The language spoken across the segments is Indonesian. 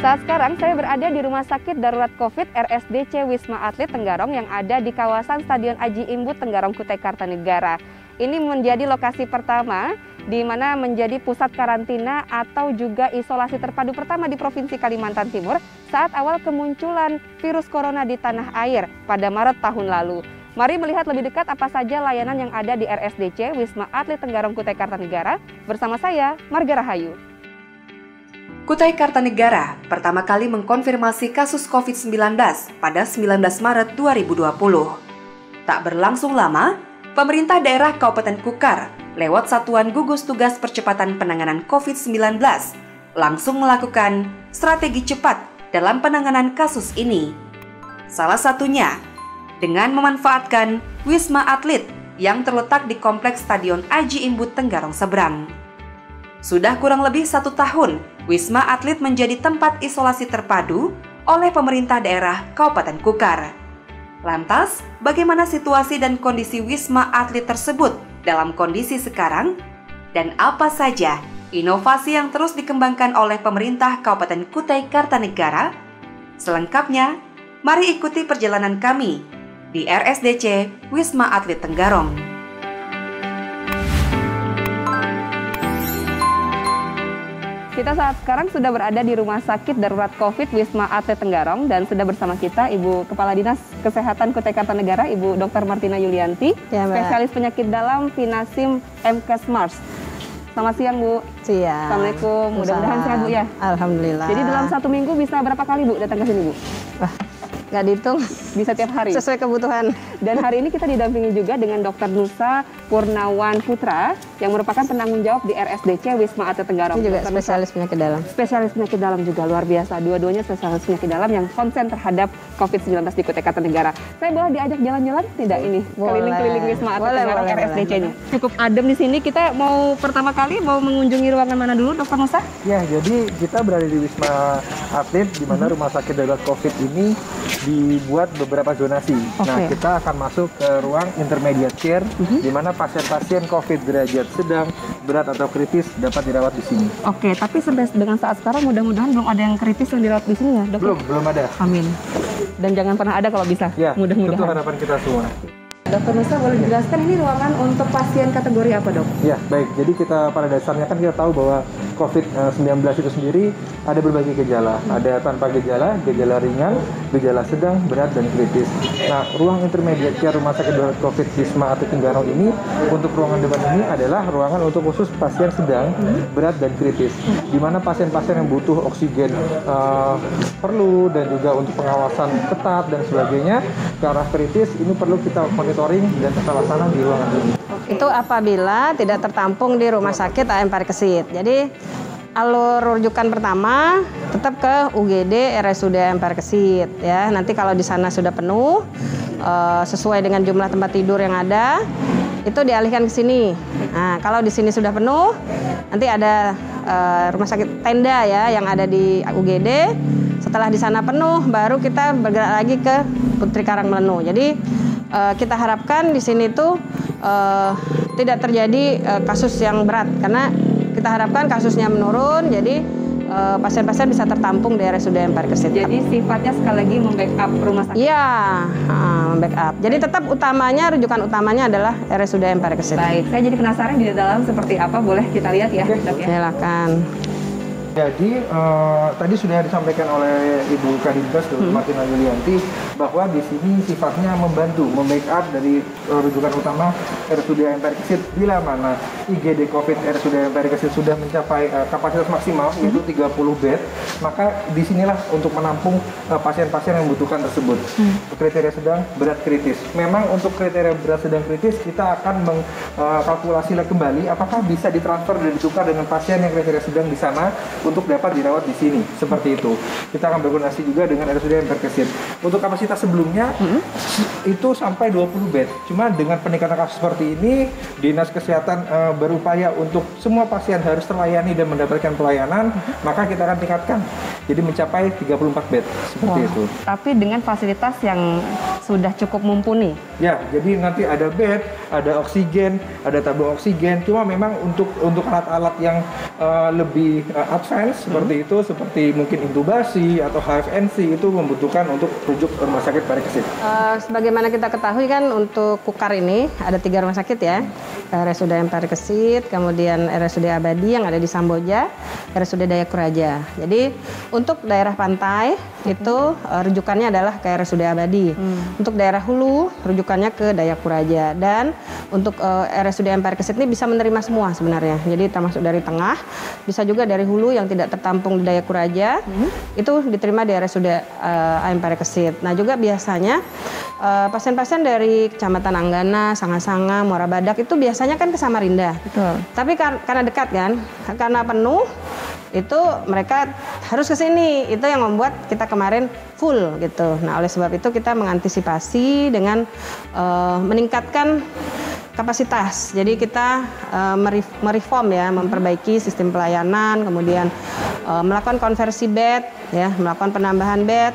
Saat sekarang saya berada di Rumah Sakit Darurat COVID RSDC Wisma Atlet Tenggarong yang ada di kawasan Stadion Aji Imbut Tenggarong, Kutai Kartanegara. Ini menjadi lokasi pertama di mana menjadi pusat karantina atau juga isolasi terpadu pertama di Provinsi Kalimantan Timur saat awal kemunculan virus corona di tanah air pada Maret tahun lalu. Mari melihat lebih dekat apa saja layanan yang ada di RSDC Wisma Atlet Tenggarong, Kutai Kartanegara bersama saya, Marga Rahayu. Kutai Kartanegara pertama kali mengkonfirmasi kasus COVID-19 pada 19 Maret 2020. Tak berlangsung lama, pemerintah daerah Kabupaten Kukar lewat Satuan Gugus Tugas Percepatan Penanganan COVID-19 langsung melakukan strategi cepat dalam penanganan kasus ini. Salah satunya dengan memanfaatkan Wisma Atlet yang terletak di Kompleks Stadion Aji Imbut Tenggarong Seberang. Sudah kurang lebih 1 tahun, Wisma Atlet menjadi tempat isolasi terpadu oleh pemerintah daerah Kabupaten Kukar. Lantas, bagaimana situasi dan kondisi Wisma Atlet tersebut dalam kondisi sekarang? Dan apa saja inovasi yang terus dikembangkan oleh pemerintah Kabupaten Kutai Kartanegara? Selengkapnya, mari ikuti perjalanan kami di RSDC Wisma Atlet Tenggarong. Kita saat sekarang sudah berada di Rumah Sakit Darurat COVID Wisma Atlet Tenggarong dan sudah bersama kita Ibu Kepala Dinas Kesehatan Kutai Kartanegara, Ibu Dr. Martina Yulianti, ya, spesialis penyakit dalam Pinasim Mkesmars. Selamat siang, Bu. Siang. Assalamualaikum. Mudah-mudahan sehat, Bu, ya. Alhamdulillah. Jadi dalam 1 minggu bisa berapa kali, Bu, datang ke sini, Bu? Wah, nggak dihitung. Bisa tiap hari? Sesuai kebutuhan. Dan hari ini kita didampingi juga dengan Dr. Nusa Purnawan Putra yang merupakan penanggung jawab di RSDC Wisma Atlet Tenggarong. Ini juga Dr. spesialis penyakit dalam. Spesialis penyakit dalam juga, luar biasa. Dua-duanya spesialis penyakit dalam yang konsen terhadap COVID-19 di Kutai Kartanegara. Saya boleh diajak jalan-jalan tidak ini? Keliling-keliling Wisma Atlet Tenggarong RSDC-nya. Cukup adem di sini. Kita mau pertama kali mau mengunjungi ruangan mana dulu, Dr. Nusa? Ya, jadi kita berada di Wisma Atlet di mana Rumah Sakit Darurat COVID ini dibuat beberapa zonasi. Nah, kita akan masuk ke ruang intermediate care di mana pasien-pasien COVID derajat sedang, berat atau kritis dapat dirawat di sini. Oke, tapi sampai dengan saat sekarang mudah-mudahan belum ada yang kritis yang dirawat di sini ya, Dok? Belum ada. Amin. Dan jangan pernah ada kalau bisa. Ya, mudah-mudahan. itu harapan kita semua. Dr. Nusa boleh jelaskan ini ruangan untuk pasien kategori apa, Dok? Ya, baik. Jadi kita pada dasarnya kan kita tahu bahwa COVID-19 itu sendiri ada berbagai gejala. Ada tanpa gejala, gejala ringan, gejala sedang, berat, dan kritis. Nah, ruang intermediate care Rumah Sakit Darurat COVID Wisma Atlet Tenggarong ini, untuk ruangan depan ini adalah ruangan untuk khusus pasien sedang, berat, dan kritis. Di mana pasien-pasien yang butuh oksigen perlu dan juga untuk pengawasan ketat dan sebagainya ke arah kritis, ini perlu kita monitoring dan tata laksana di ruangan ini. Itu apabila tidak tertampung di rumah sakit AM Parikesit. Jadi alur rujukan pertama tetap ke UGD RSUD AM Parikesit ya. Nanti kalau di sana sudah penuh sesuai dengan jumlah tempat tidur yang ada, itu dialihkan ke sini. Nah, kalau di sini sudah penuh, nanti ada rumah sakit tenda ya yang ada di UGD. Setelah di sana penuh, baru kita bergerak lagi ke Putri Karangmelenu. Jadi kita harapkan di sini tuh tidak terjadi kasus yang berat karena kita harapkan kasusnya menurun, jadi pasien-pasien bisa tertampung di RSUD AM Parikesit. Jadi sifatnya sekali lagi membackup rumah sakit. Iya, membackup. Jadi tetap rujukan utamanya adalah RSUD AM Parikesit. Baik, saya jadi penasaran di dalam seperti apa, boleh kita lihat ya, Dok ya? Silakan. Jadi tadi sudah disampaikan oleh Ibu Kadinkes Dr. Martina Yulianti bahwa di sini sifatnya membantu, membackup dari rujukan utama RSUD AM Parikesit bila mana IGD COVID RSUD AM Parikesit sudah mencapai kapasitas maksimal yaitu 30 bed, maka disinilah untuk menampung pasien-pasien yang membutuhkan tersebut. Kriteria sedang, berat, kritis. Memang untuk kriteria berat, sedang, kritis kita akan mengkalkulasi kembali apakah bisa ditransfer dan ditukar dengan pasien yang kriteria sedang di sana untuk dapat dirawat di sini, seperti itu. Kita akan berkoordinasi juga dengan RSUD AM Parikesit. Untuk kapasitas sebelumnya itu sampai 20 bed. Cuma dengan peningkatan kasus seperti ini, Dinas Kesehatan berupaya untuk semua pasien harus terlayani dan mendapatkan pelayanan, maka kita akan tingkatkan. Jadi mencapai 34 bed, seperti itu. Tapi dengan fasilitas yang sudah cukup mumpuni. Ya, jadi nanti ada bed, ada oksigen, ada tabung oksigen. Cuma memang untuk alat-alat yang lebih advance seperti itu, seperti mungkin intubasi atau HFNC itu membutuhkan untuk rujuk ke rumah sakit parikesit. Sebagaimana kita ketahui kan untuk Kukar ini ada 3 rumah sakit ya, RSUD Parikesit, kemudian RSUD Abadi yang ada di Samboja, RSUD Dayakuraja. Jadi untuk daerah pantai itu rujukannya adalah ke RSUD Abadi. Untuk daerah hulu rujukannya ke Dayakuraja, dan untuk RSUD Parikesit ini bisa menerima semua sebenarnya. Jadi termasuk dari tengah, bisa juga dari hulu yang tidak tertampung di Dayakuraja, itu diterima di RSUD Parikesit. Nah juga biasanya pasien-pasien dari Kecamatan Anggana, Sanga-Sanga, Muara Badak itu biasanya kan ke Samarinda. Betul. Tapi karena dekat kan, karena penuh itu mereka harus ke sini. Itu yang membuat kita kemarin full gitu. Nah, oleh sebab itu kita mengantisipasi dengan meningkatkan kapasitas. Jadi kita mereform ya, memperbaiki sistem pelayanan, kemudian melakukan konversi bed ya, melakukan penambahan bed,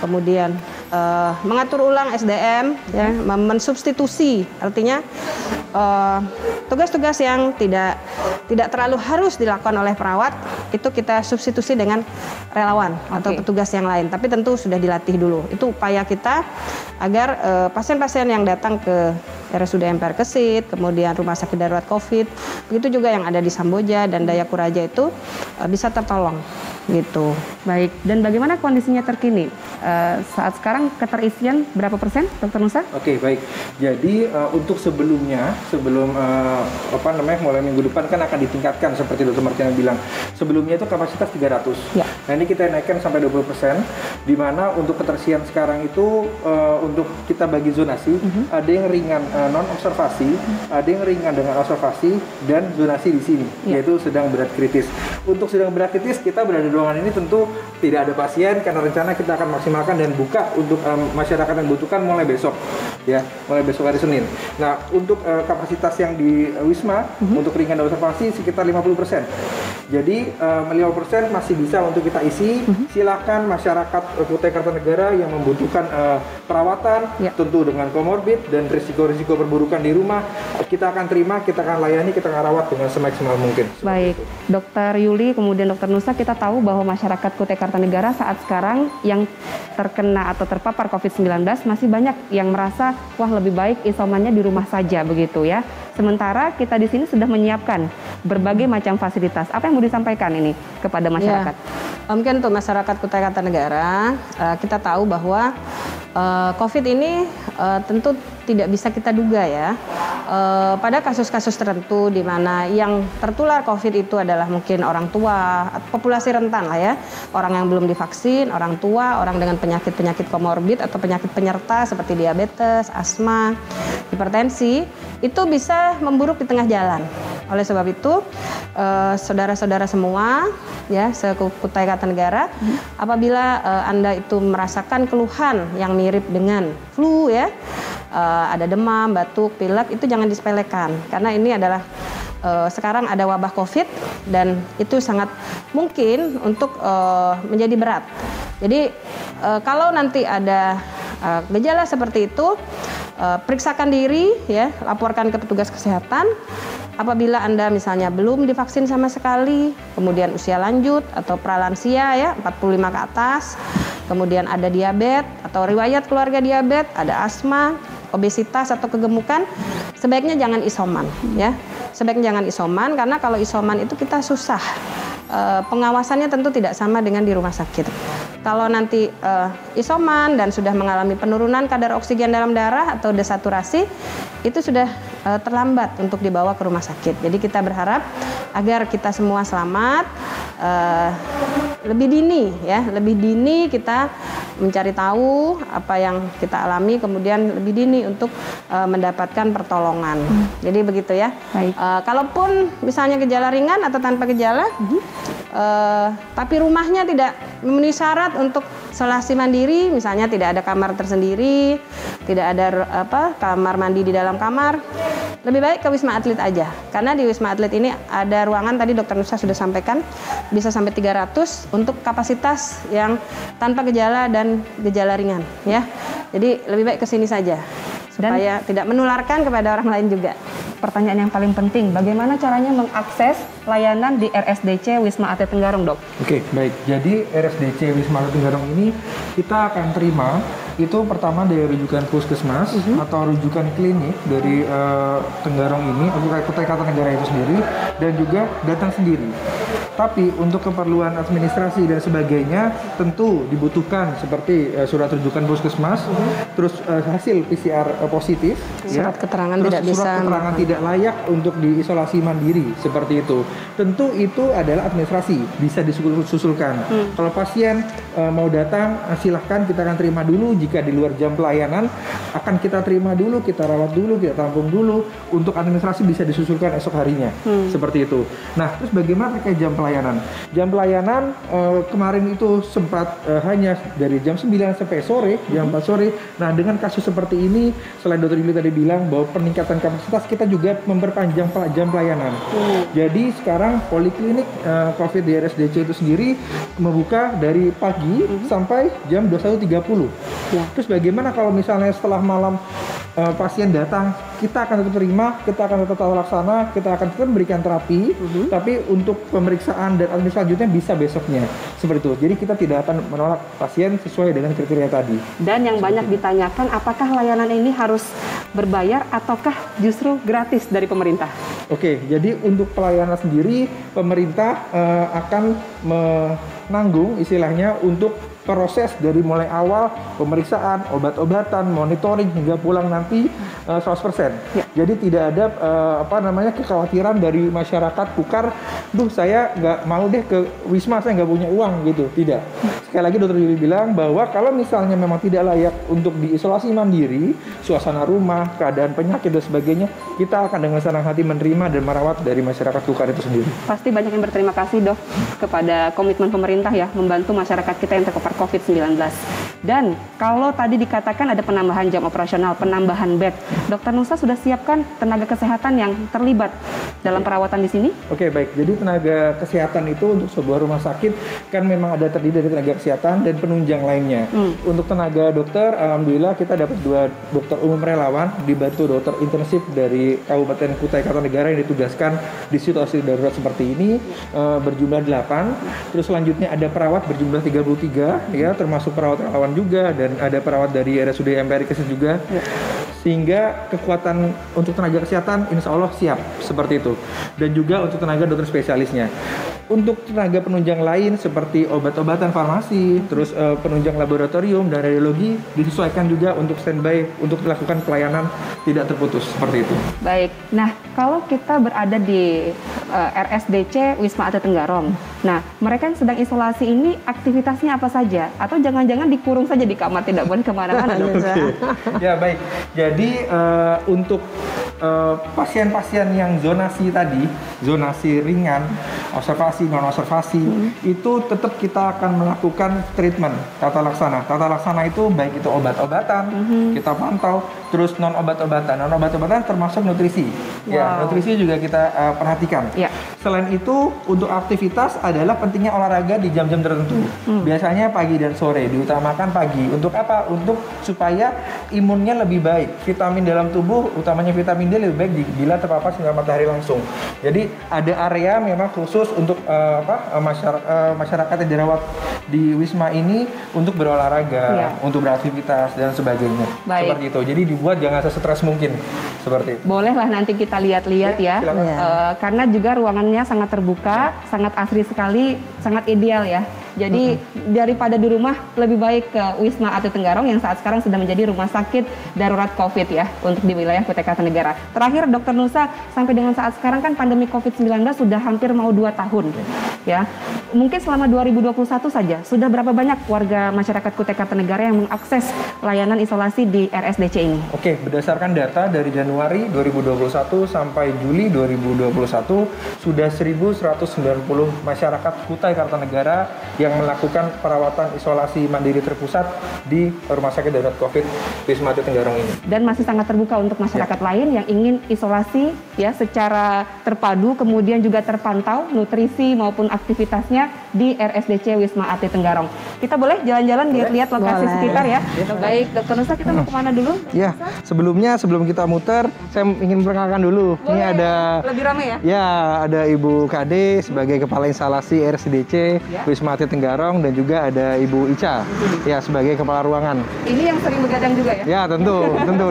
kemudian mengatur ulang SDM ya, mensubstitusi, artinya tugas-tugas yang tidak terlalu harus dilakukan oleh perawat itu kita substitusi dengan relawan atau petugas yang lain, tapi tentu sudah dilatih dulu. Itu upaya kita agar pasien-pasien yang datang ke RSUD Parikesit, kemudian Rumah Sakit Darurat COVID, begitu juga yang ada di Samboja dan Dayakuraja itu bisa tertolong gitu. Baik, dan bagaimana kondisinya terkini? Saat sekarang keterisian berapa persen, Dr. Nusa? Oke, baik. Jadi untuk sebelum mulai minggu depan kan akan ditingkatkan seperti Dr. Martina bilang. Sebelumnya itu kapasitas 300. Ya. Nah, ini kita naikkan sampai 20%, di mana untuk keterisian sekarang itu untuk kita bagi zonasi, ada yang ringan non observasi, ada yang ringan dengan observasi, dan zonasi di sini, yaitu sedang berat kritis. Untuk sedang berat kritis kita berada di ruangan ini tentu tidak ada pasien karena rencana kita akan maksimalkan dan buka untuk masyarakat yang butuhkan mulai besok ya, mulai besok hari Senin. Nah, untuk kapasitas yang di Wisma untuk ringan dan observasi sekitar 50%. Jadi 50% masih bisa untuk kita isi. Silakan masyarakat Kutai Kartanegara yang membutuhkan perawatan tentu dengan komorbid dan risiko-risiko perburukan di rumah, kita akan terima, kita akan layani, kita akan rawat dengan semaksimal mungkin. Baik, Dr. Yuli kemudian Dr. Nusa, kita tahu bahwa masyarakat Kutai Kartanegara saat sekarang yang terkena atau terpapar COVID-19 masih banyak yang merasa wah lebih baik isomannya di rumah saja begitu ya. Sementara kita di sini sudah menyiapkan berbagai macam fasilitas. Apa yang mau disampaikan ini kepada masyarakat? Ya, mungkin untuk masyarakat Kutai Kartanegara, kita tahu bahwa COVID ini tentu tidak bisa kita duga ya. Pada kasus-kasus tertentu di mana yang tertular COVID itu adalah mungkin orang tua, populasi rentan lah ya, orang yang belum divaksin, orang tua, orang dengan penyakit-penyakit komorbid atau penyakit penyerta seperti diabetes, asma, hipertensi, itu bisa memburuk di tengah jalan. Oleh sebab itu, saudara-saudara semua ya, se-Kutai Kartanegara, apabila Anda itu merasakan keluhan yang mirip dengan flu ya, ada demam, batuk, pilek, itu jangan disepelekan karena ini adalah sekarang ada wabah COVID dan itu sangat mungkin untuk menjadi berat. Jadi kalau nanti ada gejala seperti itu, periksakan diri ya, laporkan ke petugas kesehatan. Apabila Anda misalnya belum divaksin sama sekali, kemudian usia lanjut atau pralansia ya, 45 ke atas, kemudian ada diabetes atau riwayat keluarga diabetes, ada asma, obesitas atau kegemukan, sebaiknya jangan isoman ya. Sebaiknya jangan isoman karena kalau isoman itu kita susah. Pengawasannya tentu tidak sama dengan di rumah sakit. Kalau nanti isoman dan sudah mengalami penurunan kadar oksigen dalam darah atau desaturasi, itu sudah terlambat untuk dibawa ke rumah sakit. Jadi kita berharap agar kita semua selamat, lebih dini ya, lebih dini kita mencari tahu apa yang kita alami, kemudian lebih dini untuk mendapatkan pertolongan. Jadi begitu ya. Baik. Kalaupun misalnya gejala ringan atau tanpa gejala, tapi rumahnya tidak memenuhi syarat untuk isolasi mandiri, misalnya tidak ada kamar tersendiri, tidak ada kamar mandi di dalam kamar, lebih baik ke Wisma Atlet aja. Karena di Wisma Atlet ini ada ruangan, tadi Dr. Nusa sudah sampaikan, bisa sampai 300 untuk kapasitas yang tanpa gejala dan gejala ringan ya. Jadi lebih baik ke sini saja supaya tidak menularkan kepada orang lain juga. pertanyaan yang paling penting, bagaimana caranya mengakses layanan di RSDC Wisma Atlet Tenggarong, Dok? Oke, baik. Jadi RSDC Wisma Atlet Tenggarong ini kita akan terima itu pertama dari rujukan puskesmas atau rujukan klinik dari Tenggarong ini, Kutai Kartanegara itu sendiri, dan juga datang sendiri. Tapi untuk keperluan administrasi dan sebagainya tentu dibutuhkan seperti surat rujukan puskesmas, terus hasil PCR positif, Surat keterangan terus tidak bisa surat keterangan tidak layak untuk diisolasi mandiri seperti itu. Tentu itu adalah administrasi, bisa disusulkan. Kalau pasien mau datang, silahkan, kita akan terima dulu. Jika di luar jam pelayanan, akan kita terima dulu, kita rawat dulu, kita tampung dulu. Untuk administrasi bisa disusulkan esok harinya, seperti itu. Nah, terus bagaimana terkait jam pelayanan? Jam pelayanan kemarin itu sempat hanya dari jam 9 sampai sore, jam 4 sore. Nah, dengan kasus seperti ini, selain Dr. Yuli tadi bilang bahwa peningkatan kapasitas, kita juga memperpanjang jam pelayanan. Jadi sekarang poliklinik COVID di RSDC itu sendiri membuka dari pagi sampai jam 21.30. Terus bagaimana kalau misalnya setelah malam pasien datang, kita akan tetap terima, kita akan tetap tata laksana, kita akan tetap memberikan terapi, tapi untuk pemeriksaan dan administrasi selanjutnya bisa besoknya, seperti itu. Jadi kita tidak akan menolak pasien sesuai dengan kriteria tadi. Dan yang banyak ditanyakan, apakah layanan ini harus berbayar ataukah justru gratis dari pemerintah? Oke, jadi untuk pelayanan sendiri, pemerintah akan menanggung istilahnya untuk proses dari mulai awal pemeriksaan, obat-obatan, monitoring hingga pulang nanti 100%. Jadi tidak ada kekhawatiran dari masyarakat tukar, saya nggak mau deh ke Wisma, saya nggak punya uang gitu. Tidak. Sekali lagi Dr. Yuli bilang bahwa kalau misalnya memang tidak layak untuk diisolasi mandiri, suasana rumah, keadaan penyakit dan sebagainya, kita akan dengan senang hati menerima dan merawat dari masyarakat tukar itu sendiri. Pasti banyak yang berterima kasih, Dok, kepada komitmen pemerintah ya, membantu masyarakat kita yang terpapar COVID-19. Dan kalau tadi dikatakan ada penambahan jam operasional, penambahan bed, Dr. Nusa sudah siapkan tenaga kesehatan yang terlibat dalam perawatan di sini? Oke, baik. Jadi tenaga kesehatan itu untuk sebuah rumah sakit kan memang ada terdiri dari tenaga kesehatan dan penunjang lainnya. Untuk tenaga dokter, alhamdulillah kita dapat 2 dokter umum relawan dibantu dokter intensif dari Kabupaten Kutai Kartanegara yang ditugaskan di situasi darurat seperti ini, berjumlah 8. Terus selanjutnya ada perawat berjumlah 33 ya, termasuk perawat relawan juga, dan ada perawat dari RSUD MPRKS juga. Sehingga kekuatan untuk tenaga kesehatan insya Allah siap seperti itu. Dan juga untuk tenaga dokter spesialisnya. Untuk tenaga penunjang lain seperti obat-obatan farmasi, terus penunjang laboratorium dan radiologi disesuaikan juga untuk standby untuk melakukan pelayanan tidak terputus seperti itu. Baik. Nah, kalau kita berada di RSDC Wisma Atlet Tenggarong, nah mereka yang sedang isolasi ini aktivitasnya apa saja? Atau jangan-jangan dikurung saja di kamar, tidak boleh kemana-mana? Ya baik. Jadi untuk pasien-pasien yang zonasi tadi, zonasi ringan, observasi, non-observasi, itu tetap kita akan melakukan treatment, tata laksana. Tata laksana itu baik itu obat-obatan, kita pantau, terus non-obat-obatan. Non-obat-obatan termasuk nutrisi. Ya, nutrisi juga kita perhatikan. Selain itu, untuk aktivitas adalah pentingnya olahraga di jam-jam tertentu. Biasanya pagi dan sore, diutamakan pagi. Untuk apa? Untuk supaya imunnya lebih baik. Vitamin dalam tubuh, utamanya vitamin D lebih baik bila terpapar sinar matahari langsung. Jadi ada area memang khusus untuk masyarakat yang dirawat di Wisma ini untuk berolahraga, untuk beraktivitas dan sebagainya. Seperti itu. Jadi dibuat jangan sestres mungkin. Seperti itu. Bolehlah nanti kita lihat-lihat ya. Karena juga ruangannya sangat terbuka, sangat asri sekali, sangat ideal ya. Jadi daripada di rumah, lebih baik ke Wisma Atlet Tenggarong yang saat sekarang sudah menjadi rumah sakit darurat COVID ya untuk di wilayah Kutai Kartanegara. Terakhir Dr. Nusa, sampai dengan saat sekarang kan pandemi COVID-19 sudah hampir mau 2 tahun ya. Mungkin selama 2021 saja sudah berapa banyak warga masyarakat Kutai Kartanegara yang mengakses layanan isolasi di RSDC ini? Oke, berdasarkan data dari Januari 2021 sampai Juli 2021 sudah 1.190 masyarakat Kutai Kartanegara yang melakukan perawatan isolasi mandiri terpusat di Rumah Sakit Darurat COVID Wisma Atlet Tenggarong ini. Dan masih sangat terbuka untuk masyarakat lain yang ingin isolasi ya secara terpadu, kemudian juga terpantau nutrisi maupun aktivitasnya di RSDC Wisma Atlet Tenggarong. Kita boleh jalan-jalan lihat-lihat lokasi sekitar ya. Baik, Dr. Nusa, kita mau kemana dulu? Ya, sebelum kita muter, saya ingin perkenalkan dulu. Boleh. Ini ada Lebih ramai ya? Ya, ada Ibu KD sebagai Kepala Instalasi RSDC Wisma Atlet Tenggarong dan juga ada Ibu Ica ya sebagai Kepala Ruangan. Ini yang sering begadang juga ya? Ya, tentu.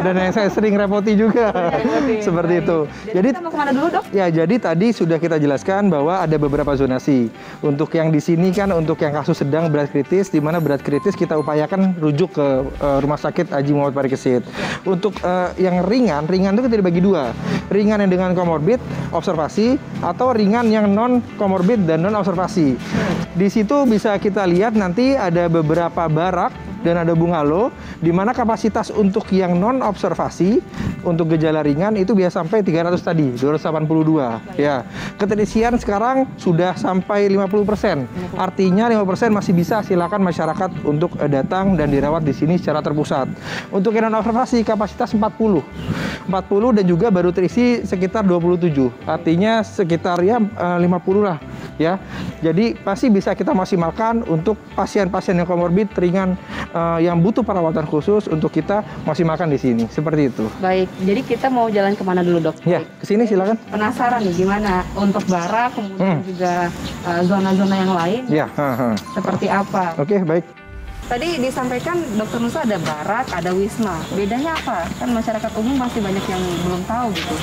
Dan yang saya sering repoti juga. Seperti itu. Jadi kita mau kemana dulu, Dok? Ya, jadi tadi sudah kita jelaskan bahwa ada beberapa zonasi. Untuk yang di sini kan untuk yang kasus sedang berat kritis, di mana berat kritis kita upayakan rujuk ke Rumah Sakit Haji Muhammad Parikesit. Untuk yang ringan itu kita dibagi dua. Ringan yang dengan komorbid, observasi, atau ringan yang non komorbid dan non observasi. Di situ bisa kita lihat nanti ada beberapa barak dan ada bungalow, di mana kapasitas untuk yang non observasi untuk gejala ringan itu bisa sampai 300 tadi, 282 ya. Keterisian sekarang sudah sampai 50%. Artinya 5% masih bisa, silakan masyarakat untuk datang dan dirawat di sini secara terpusat. Untuk yang non observasi kapasitas 40 dan juga baru terisi sekitar 27. Artinya sekitar ya 50 lah ya. Jadi pasti bisa kita maksimalkan untuk pasien-pasien yang komorbid ringan yang butuh perawatan khusus untuk kita maksimalkan di sini. Seperti itu. Baik, jadi kita mau jalan kemana dulu, Dok? Ya, ke sini silakan. Penasaran nih gimana untuk barak, kemudian juga zona-zona yang lain. Ya, seperti apa? Oke, baik. Tadi disampaikan Dr. Nusa ada barak, ada wisma. Bedanya apa? Kan masyarakat umum masih banyak yang belum tahu gitu.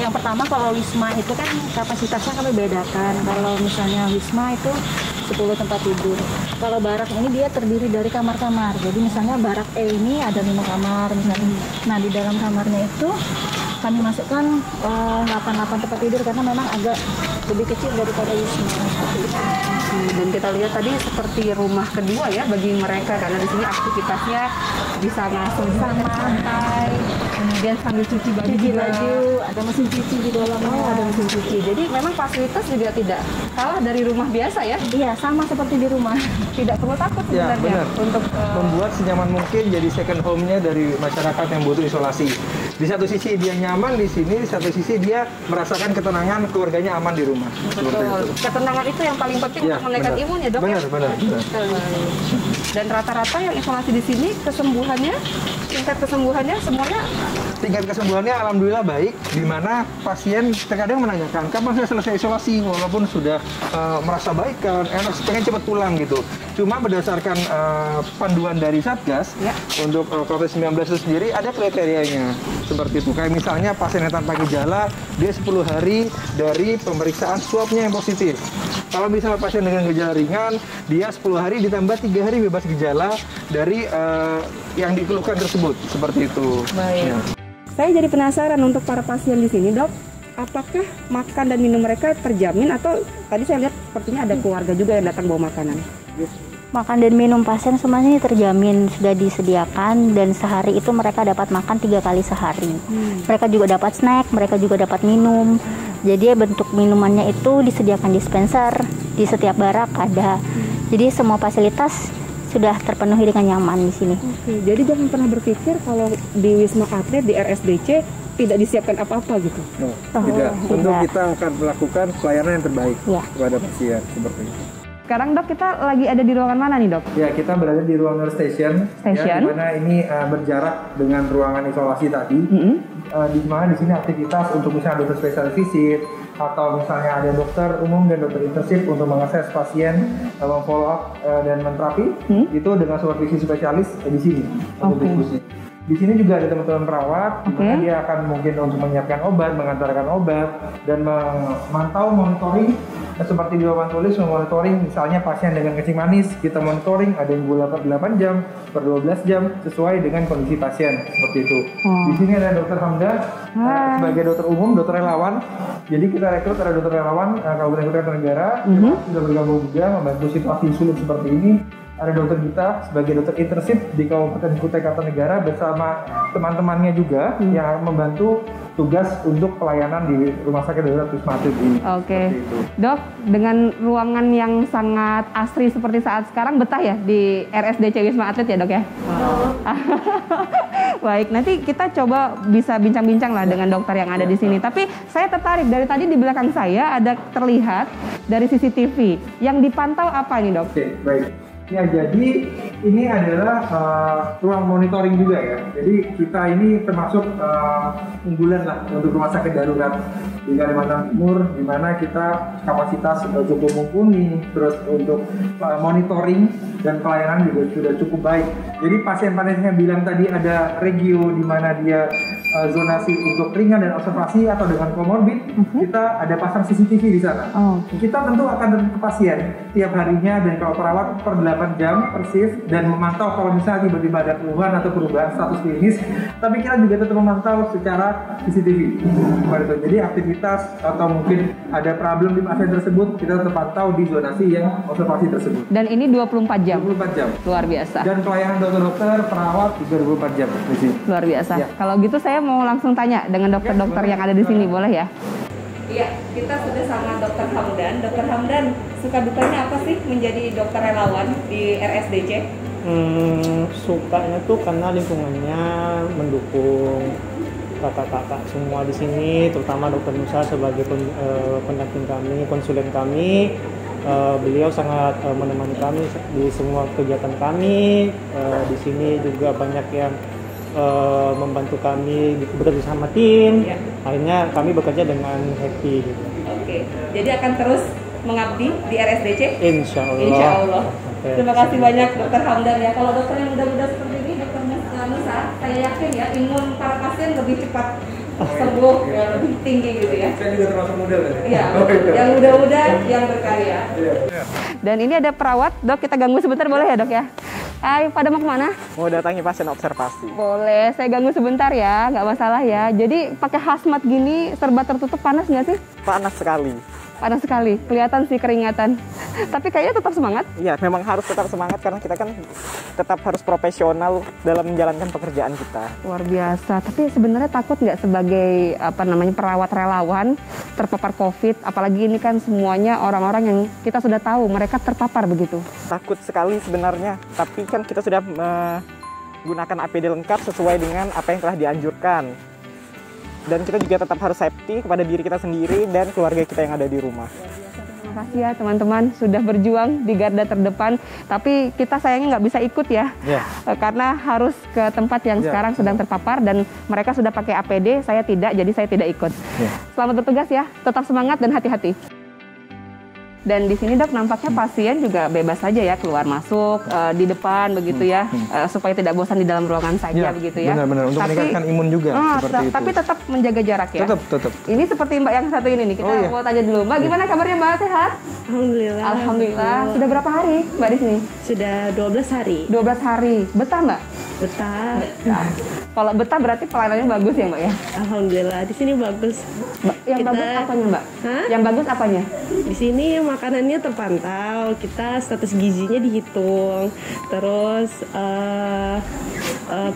Yang pertama kalau wisma itu kan kapasitasnya kami bedakan. Kalau misalnya wisma itu 10 tempat tidur. Kalau barak ini dia terdiri dari kamar-kamar. Jadi misalnya barak E ini ada 5 kamar misalnya. Nah, di dalam kamarnya itu kami masukkan 8 tempat tidur karena memang agak lebih kecil daripada wisma. Dan kita lihat tadi seperti rumah kedua ya bagi mereka, karena di sini aktivitasnya bisa langsung di santai, kemudian sambil cuci baju, ada mesin cuci di dalamnya, ada mesin cuci. Jadi memang fasilitas juga tidak kalah dari rumah biasa ya. Iya, sama seperti di rumah. Tidak perlu takut Ya, sebenarnya benar. untuk Membuat senyaman mungkin jadi second home-nya dari masyarakat yang butuh isolasi. Di satu sisi dia nyaman di sini, di satu sisi dia merasakan ketenangan, keluarganya aman di rumah. Seperti betul. itu. Ketenangan itu yang paling penting Ya, untuk menaikkan benar. imun ya, Dok. Benar. Dan rata-rata yang isolasi di sini kesembuhannya, tingkat kesembuhannya semuanya Tingkat kesembuhannya alhamdulillah baik, di mana pasien terkadang menanyakan kapan saya selesai isolasi, walaupun sudah merasa baik kan, enak, pengen cepat pulang gitu. Cuma berdasarkan panduan dari Satgas untuk COVID-19 itu sendiri ada kriterianya seperti itu. Kayak misalnya pasien yang tanpa gejala, dia 10 hari dari pemeriksaan swabnya yang positif. Kalau misalnya pasien dengan gejala ringan, dia 10 hari ditambah 3 hari bebas gejala dari yang dikeluhkan tersebut, seperti itu. baik. Ya. Saya jadi penasaran untuk para pasien di sini, Dok. Apakah makan dan minum mereka terjamin atau tadi saya lihat sepertinya ada keluarga juga yang datang bawa makanan? Makan dan minum pasien semuanya terjamin sudah disediakan dan sehari itu mereka dapat makan 3 kali sehari. Mereka juga dapat snack, mereka juga dapat minum. Jadi bentuk minumannya itu disediakan dispenser di setiap barak ada. Jadi semua fasilitas sudah terpenuhi dengan nyaman di sini. Oke, jadi jangan pernah berpikir kalau di Wisma Atlet di RSDC tidak disiapkan apa-apa gitu. Tidak. Tentu kita akan melakukan pelayanan yang terbaik Ya. kepada pasien seperti itu. Sekarang, Dok, kita lagi ada di ruangan mana nih, Dok? Ya, kita berada di ruang nurse station. Station. Ya, di mana ini berjarak dengan ruangan isolasi tadi. Di mana di sini aktivitas untuk misalnya dokter spesialis visit atau misalnya ada dokter umum dan dokter intensif untuk mengakses pasien, memfollow up dan menterapi itu dengan supervisi spesialis di sini untuk diskusi. Di sini juga ada teman-teman perawat, di mana dia akan mungkin untuk menyiapkan obat, mengantarkan obat, dan memantau monitoring seperti di papan tulis, memonitoring misalnya pasien dengan kencing manis, kita monitoring ada yang 8 jam, per 12 jam sesuai dengan kondisi pasien seperti itu. Di sini ada Dokter Hamda sebagai dokter umum, dokter relawan. Jadi kita rekrut ada dokter relawan Kabupaten Kutai Kartanegara, sudah bergabung juga membantu situasi sulit seperti ini. ada dokter kita sebagai dokter internship di Kabupaten Kutai Kartanegara bersama teman-temannya juga yang membantu tugas untuk pelayanan di Rumah Sakit Darurat Wisma Atlet ini. Oke. Dok, dengan ruangan yang sangat asri seperti saat sekarang betah ya di RSDC Wisma Atlet ya dok ya? Baik, nanti kita coba bisa bincang-bincang lah dengan dokter yang ada di sini. Tapi saya tertarik, dari tadi di belakang saya ada terlihat dari CCTV. Yang dipantau apa nih dok? Oke, baik. Ya, jadi ini adalah ruang monitoring juga ya. Jadi kita ini termasuk unggulan lah untuk rumah sakit darurat di Kalimantan Timur, di mana kita kapasitas cukup mumpuni, terus untuk monitoring dan pelayanan juga sudah cukup baik. Jadi pasien-pasiennya bilang tadi ada regio di mana dia zonasi untuk ringan dan observasi atau dengan komorbid, kita ada pasang CCTV di sana. Kita tentu akan tetap ke pasien tiap harinya dan kalau perawat per 8 jam per shift dan memantau kalau misalnya tiba-tiba ada keluhan atau perubahan status klinis, tapi kita juga tetap memantau secara CCTV. Jadi aktivitas atau mungkin ada problem di pasien tersebut, kita tetap pantau di zonasi yang observasi tersebut. Dan ini 24 jam? 24 jam. Luar biasa. Dan pelayanan dokter-dokter, perawat juga 24 jam di sini. Luar biasa. Ya. Kalau gitu saya mau langsung tanya dengan dokter-dokter yang ada di sini, boleh ya? Iya, kita sudah sama Dokter Hamdan. Dokter Hamdan, suka dukanya apa sih menjadi dokter relawan di RSDC? Sukanya tuh karena lingkungannya mendukung kakak-kakak semua di sini, terutama Dokter Nusa sebagai pendamping kami, konsulen kami. Beliau sangat menemani kami di semua kegiatan kami. Di sini juga banyak yang membantu kami bekerja sama tim. Ya. Akhirnya kami bekerja dengan happy. Oke, jadi akan terus mengabdi di RSDC? Insya Allah. Insya Allah. Oke. Terima kasih banyak Dokter Hamdan ya. Kalau dokter yang muda-muda seperti ini, Dokter Nusa, saya yakin ya imun para pasien lebih cepat sembuh, ya, lebih tinggi gitu ya. Saya juga termasuk muda kan? Iya, yang muda-muda, yang berkarya. Dan ini ada perawat, dok, kita ganggu sebentar boleh ya dok ya? Hai, pada mau kemana? Mau datangi pasien observasi. Boleh, saya ganggu sebentar ya, nggak masalah ya. Jadi pakai hazmat gini, serba tertutup, panas nggak sih? Panas sekali. Panas sekali, kelihatan sih keringatan. Tapi kayaknya tetap semangat. Iya, memang harus tetap semangat karena kita kan tetap harus profesional dalam menjalankan pekerjaan kita. Luar biasa. Tapi sebenarnya takut nggak sebagai perawat relawan terpapar COVID? Apalagi ini kan semuanya orang-orang yang kita sudah tahu mereka terpapar begitu. Takut sekali sebenarnya, tapi kan kita sudah menggunakan APD lengkap sesuai dengan apa yang telah dianjurkan. Dan kita juga tetap harus safety kepada diri kita sendiri dan keluarga kita yang ada di rumah. Terima kasih ya teman-teman sudah berjuang di garda terdepan. Tapi kita sayangnya nggak bisa ikut ya, karena harus ke tempat yang sekarang sedang terpapar dan mereka sudah pakai APD, saya tidak, jadi saya tidak ikut. Selamat bertugas ya, tetap semangat dan hati-hati. Dan di sini dok nampaknya pasien juga bebas saja ya keluar masuk di depan begitu ya, supaya tidak bosan di dalam ruangan saja begitu ya. Benar-benar untuk meningkatkan imun juga seperti itu. Tapi tetap menjaga jarak ya. Tetap. Ini seperti Mbak yang satu ini nih, kita mau tanya dulu. Mbak gimana kabarnya Mbak, sehat? Alhamdulillah. Alhamdulillah. Sudah berapa hari Mbak di sini? Sudah 12 hari. 12 hari. Betah Mbak? Betah. Kalau betah berarti pelayanannya bagus ya Mbak ya? Alhamdulillah di sini bagus. Yang bagus apanya Mbak? Hah? Yang bagus apanya? Di sini makanannya terpantau, kita status gizinya dihitung, terus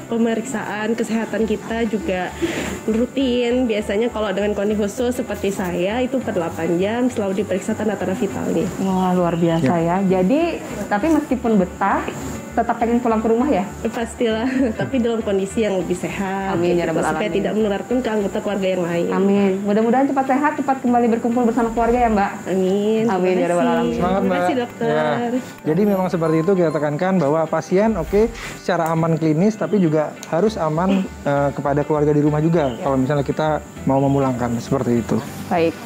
pemeriksaan kesehatan kita juga rutin. Biasanya kalau dengan kondisi khusus seperti saya itu per 8 jam selalu diperiksa tanda-tanda vitalnya. Wah luar biasa ya. Jadi tapi meskipun betah tetap pengen pulang ke rumah ya? Pastilah, tapi dalam kondisi yang lebih sehat. Amin ya gitu, rabbal supaya alamin. tidak menularkan ke anggota keluarga yang lain. Amin. Mudah-mudahan cepat sehat, cepat kembali berkumpul bersama keluarga ya Mbak. Amin. Amin ya rabbal alamin. Semangat Terima Mbak. kasih dokter. Ya. Jadi memang seperti itu kita tekankan bahwa pasien secara aman klinis tapi juga harus aman kepada keluarga di rumah juga kalau misalnya kita mau memulangkan seperti itu. Baik.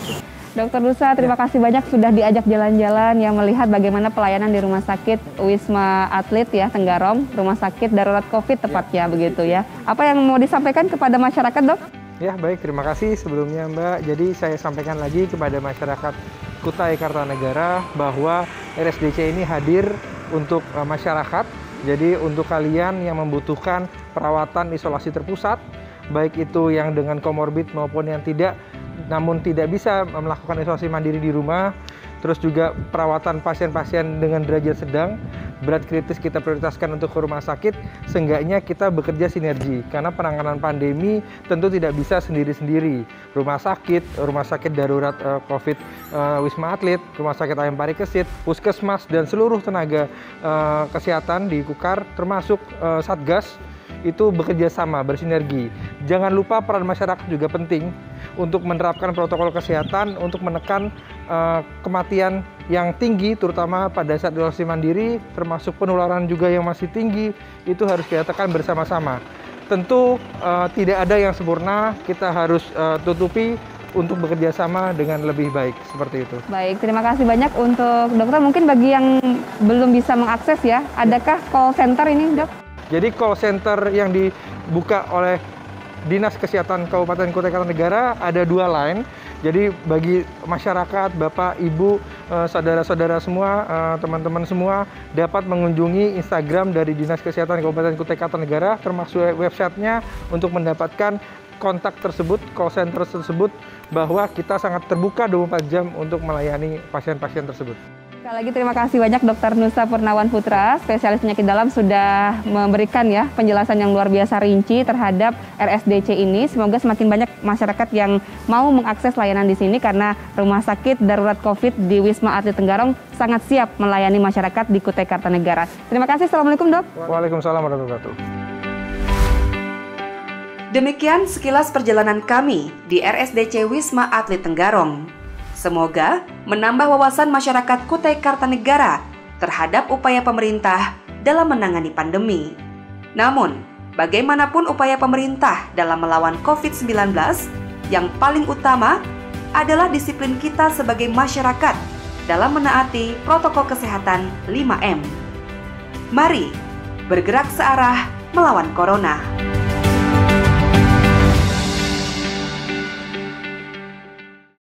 Dokter Nusa, terima kasih banyak sudah diajak jalan-jalan yang melihat bagaimana pelayanan di Rumah Sakit Wisma Atlet ya Tenggarong, Rumah Sakit Darurat COVID tepatnya begitu ya. Apa yang mau disampaikan kepada masyarakat dok? Ya baik, terima kasih sebelumnya Mbak. Jadi saya sampaikan lagi kepada masyarakat Kutai Kartanegara bahwa RSDC ini hadir untuk masyarakat. Jadi untuk kalian yang membutuhkan perawatan isolasi terpusat, baik itu yang dengan komorbid maupun yang tidak, namun tidak bisa melakukan isolasi mandiri di rumah, terus juga perawatan pasien-pasien dengan derajat sedang, berat kritis kita prioritaskan untuk ke rumah sakit, seenggaknya kita bekerja sinergi. Karena penanganan pandemi tentu tidak bisa sendiri-sendiri. Rumah sakit darurat COVID Wisma Atlet, Rumah Sakit Ayam Parikesit, Puskesmas, dan seluruh tenaga kesehatan di Kukar, termasuk Satgas, itu bekerja sama, bersinergi. Jangan lupa peran masyarakat juga penting untuk menerapkan protokol kesehatan, untuk menekan kematian yang tinggi, terutama pada saat isolasi mandiri, termasuk penularan juga yang masih tinggi, itu harus kita tekan bersama-sama. Tentu tidak ada yang sempurna, kita harus tutupi untuk bekerja sama dengan lebih baik, seperti itu. Baik, terima kasih banyak untuk dokter. Mungkin bagi yang belum bisa mengakses ya, adakah call center ini, Dok? Jadi call center yang dibuka oleh Dinas Kesehatan Kabupaten Kutai Kartanegara ada 2 line. Jadi bagi masyarakat, Bapak, Ibu, saudara-saudara semua, teman-teman semua dapat mengunjungi Instagram dari Dinas Kesehatan Kabupaten Kutai Kartanegara, termasuk websitenya untuk mendapatkan kontak tersebut, call center tersebut, bahwa kita sangat terbuka 24 jam untuk melayani pasien-pasien tersebut. Sekali lagi terima kasih banyak Dr. Nusa Purnawan Putra, spesialis penyakit dalam, sudah memberikan ya penjelasan yang luar biasa rinci terhadap RSDC ini. Semoga semakin banyak masyarakat yang mau mengakses layanan di sini karena Rumah Sakit Darurat COVID di Wisma Atlet Tenggarong sangat siap melayani masyarakat di Kutai Kartanegara. Terima kasih. Assalamualaikum, Dok. Waalaikumsalam warahmatullahi wabarakatuh. Demikian sekilas perjalanan kami di RSDC Wisma Atlet Tenggarong. Semoga menambah wawasan masyarakat Kutai Kartanegara terhadap upaya pemerintah dalam menangani pandemi. Namun, bagaimanapun upaya pemerintah dalam melawan COVID-19, yang paling utama adalah disiplin kita sebagai masyarakat dalam menaati protokol kesehatan 5M. Mari bergerak searah melawan corona.